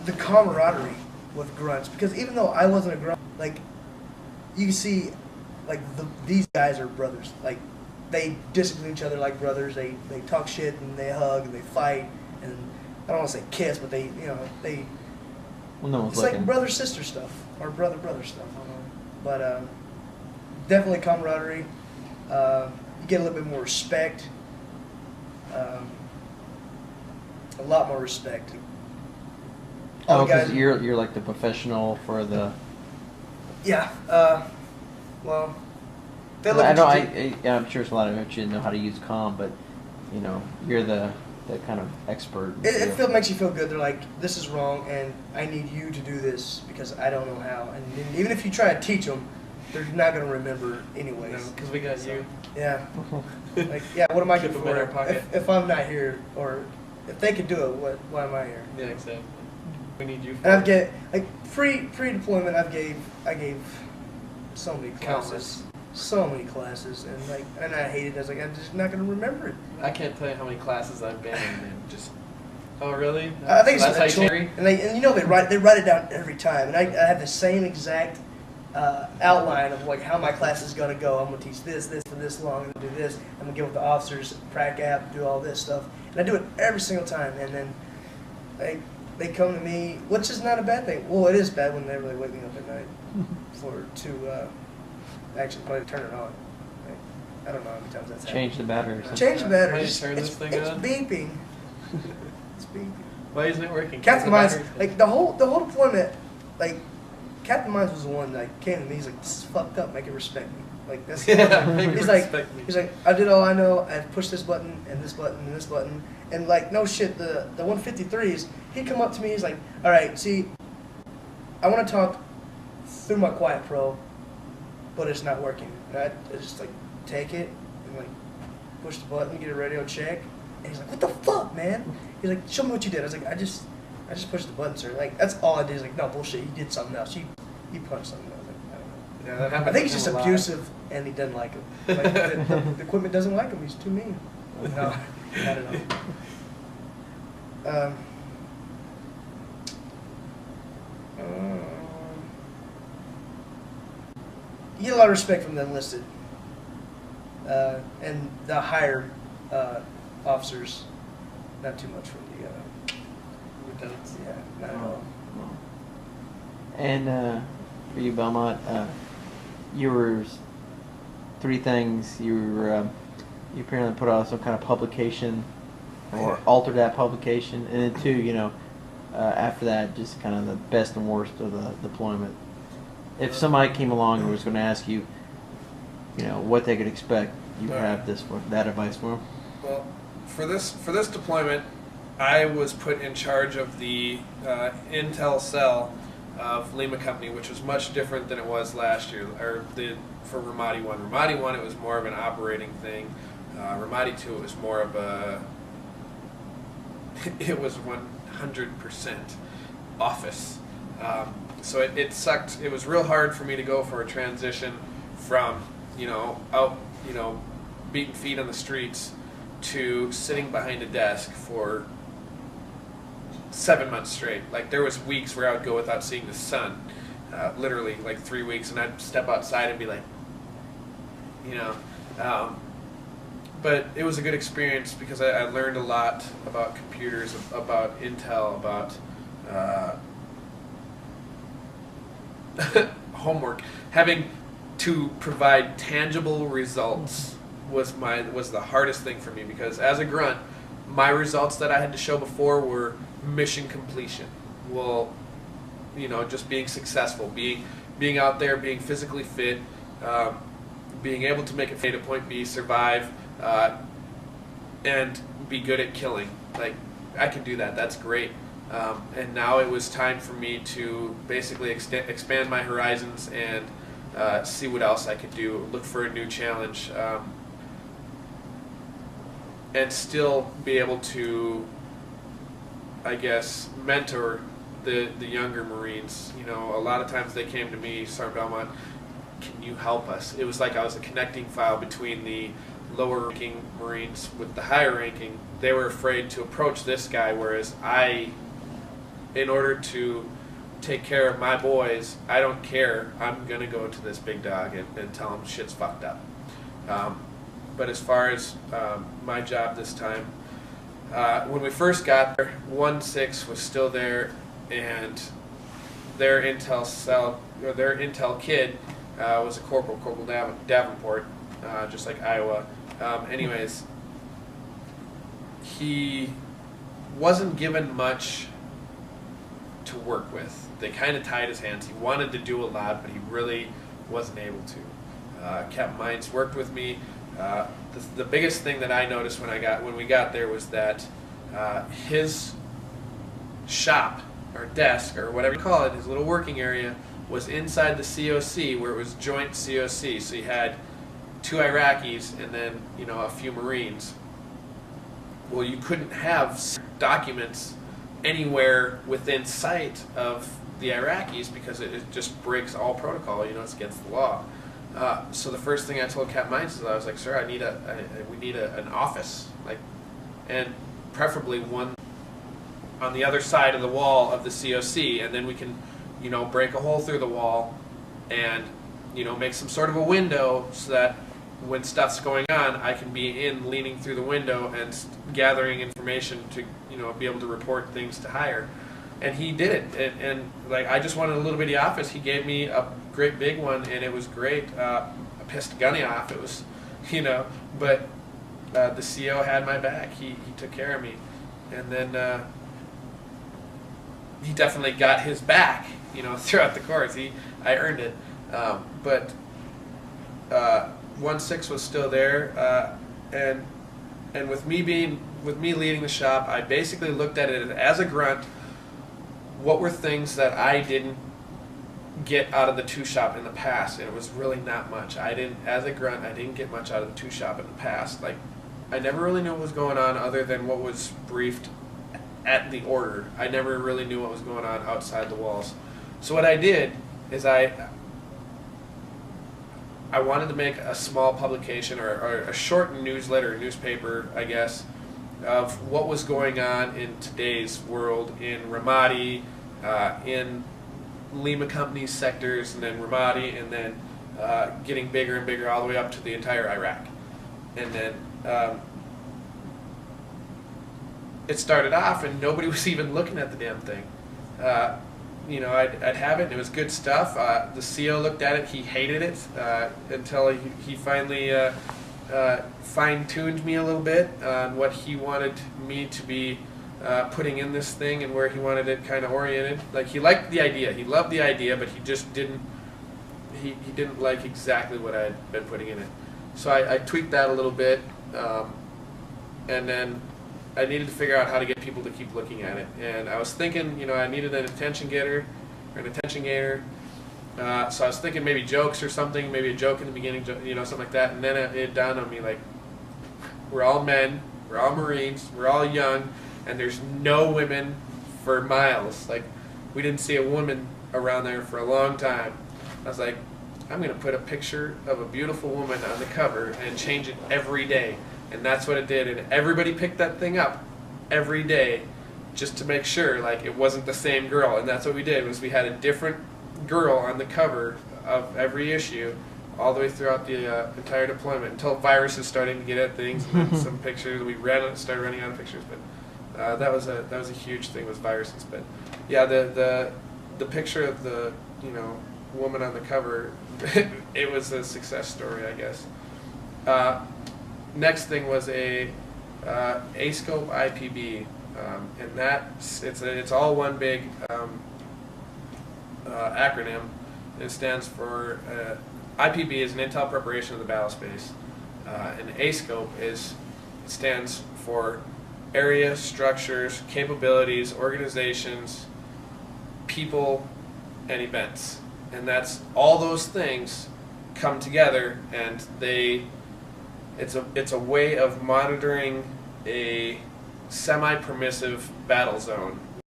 the camaraderie with grunts, because even though I wasn't a grunt, like you can see, like these guys are brothers. Like they discipline each other like brothers. They talk shit and they hug and they fight and I don't want to say kiss, but they they. Well, no it's like brother sister stuff or brother stuff. But definitely camaraderie. You get a little bit more respect. A lot more respect. Oh, because you're like the professional for the. Yeah. Well, they look I'm sure it's a lot of you didn't know how to use comm, but you know you're the kind of expert. It makes you feel good. They're like, this is wrong, and I need you to do this because I don't know how. And even if you try to teach them, they're not going to remember anyways. Because we got you. Yeah. Like, yeah. What am I good Keep for? them in our pocket. If I'm not here, or if they could do it, why am I here? Yeah, exactly. We need you. And I've get like pre-deployment. I gave so many classes. So many classes, and I hated it. I was like, I'm just not going to remember it. I can't tell you how many classes I've been in and just. Oh really? I think so it's and you know they write it down every time, and I have the same exact outline of like how my class is going to go. I'm going to teach this for this long. I'm going to do this. I'm going to get with the officers, prac app, do all this stuff, and I do it every single time. And then they come to me, which is not a bad thing. Well, it is bad when they really wake me up at night to actually probably turn it on. Like, I don't know how many times that's happened. Change the battery. Change the battery. Why you turn this thing on? It's beeping. It's beeping. Why isn't it working? Captain Mines, like the whole deployment, like Captain Mines was the one that came to me. He's like, "This is fucked up. Make it respect me." Like that's. Yeah, he's like, "I did all I know. I pushed this button and this button and this button." And like, no shit, the 153s. He'd come up to me. He's like, "All right, see, I want to talk through my Quiet Pro, but it's not working." And I just like take it and like push the button, get a radio check. And he's like, "What the fuck, man?" He's like, "Show me what you did." I was like, I just pushed the button, sir. Like, that's all I did. He's like, "No, bullshit, you did something else. You punched something else." Like, I don't know. Yeah, that happens. I think he's just abusive and he doesn't like him. Like, the equipment doesn't like him. He's too mean. No, not at all. You get a lot of respect from the enlisted and the higher officers. Not too much from the lieutenants. Yeah, not at all. And for you, Belmont, you were three things. You apparently put out some kind of publication, or altered that publication, and then two, after that, just kind of the best and worst of the deployment. If somebody came along and was going to ask you, what they could expect, you have that advice for them. Well, for this deployment, I was put in charge of the intel cell of Lima Company, which was much different than it was last year, for Ramadi 1. Ramadi 1, it was more of an operating thing. Ramadi 2, it was more of it was 100% office. So it sucked. It was real hard for me to go for a transition from, out, beating feet on the streets to sitting behind a desk for 7 months straight. Like, there was weeks where I would go without seeing the sun, literally like 3 weeks, and I'd step outside and be like, but it was a good experience because I learned a lot about computers, about Intel, about homework. Having to provide tangible results was the hardest thing for me, because as a grunt, my results that I had to show before were mission completion. Well, just being successful, being out there, being physically fit, being able to make it to point B, survive, and be good at killing. Like, I can do that. That's great. And now it was time for me to basically expand my horizons and see what else I could do, look for a new challenge, and still be able to, I guess, mentor the younger Marines. A lot of times they came to me, Sergeant Belmont, can you help us? It was like I was a connecting file between the lower ranking Marines with the higher ranking. They were afraid to approach this guy, whereas I in order to take care of my boys, I don't care. I'm going to go to this big dog and tell him shit's fucked up. But as far as my job this time, when we first got there, 1-6 was still there, and their intel kid was a Corporal Davenport, just like Iowa. Anyways, he wasn't given much to work with. They kind of tied his hands. He wanted to do a lot, but he really wasn't able to. Captain Mines worked with me. The biggest thing that I noticed when we got there was that his shop or desk or whatever you call it, his little working area, was inside the COC, where it was joint COC. So you had 2 Iraqis and then a few Marines. Well, you couldn't have documents anywhere within sight of the Iraqis because it just breaks all protocol. It's against the law. So the first thing I told Cap Mines is I was like, "Sir, we need an office, and preferably one on the other side of the wall of the COC, and then we can, break a hole through the wall, and make some sort of a window so that when stuff's going on, I can be in, leaning through the window and gathering information to, be able to report things to higher." And he did it, and I just wanted a little bitty office. He gave me a great big one, and it was great. I pissed Gunny off. It was, but the CO had my back. He took care of me, and then he definitely got his back, throughout the course. I earned it, but 1-6 was still there, and with me leading the shop, I basically looked at it as a grunt. What were things that I didn't get out of the 2 shop in the past? And it was really not much. As a grunt, I didn't get much out of the 2 shop in the past. I never really knew what was going on other than what was briefed at the order. I never really knew what was going on outside the walls. So what I did is I wanted to make a small publication or a short newspaper, I guess, of what was going on in today's world in Ramadi, in Lima Company's sectors, and then Ramadi, and then getting bigger and bigger all the way up to the entire Iraq. And then it started off, and nobody was even looking at the damn thing. I'd have it, and it was good stuff. The CO looked at it, he hated it, until he finally fine-tuned me a little bit on what he wanted me to be putting in this thing and where he wanted it kind of oriented. He liked the idea, he loved the idea, but he just didn't like exactly what I had been putting in it. So I tweaked that a little bit, and then I needed to figure out how to get people to keep looking at it. And I was thinking, I needed an attention getter, or an attention gainer. So I was thinking maybe jokes or something, maybe a joke in the beginning, something like that. And then it dawned on me, we're all men, we're all Marines, we're all young, and there's no women for miles. We didn't see a woman around there for a long time. I was like, I'm going to put a picture of a beautiful woman on the cover and change it every day. And that's what it did. And everybody picked that thing up every day just to make sure it wasn't the same girl. And that's what we did, was we had a different girl on the cover of every issue all the way throughout the entire deployment until viruses starting to get at things, and then some pictures. We started running out of pictures, but that was a huge thing, was viruses. But yeah, the picture of the woman on the cover, it was a success story, I guess. Next thing was a ASCOPE IPB, and it's all one big acronym. It stands for IPB is an intel preparation of the battle space, and ASCOPE stands for area, structures, capabilities, organizations, people, and events. And that's all those things come together, and it's a way of monitoring a semi-permissive battle zone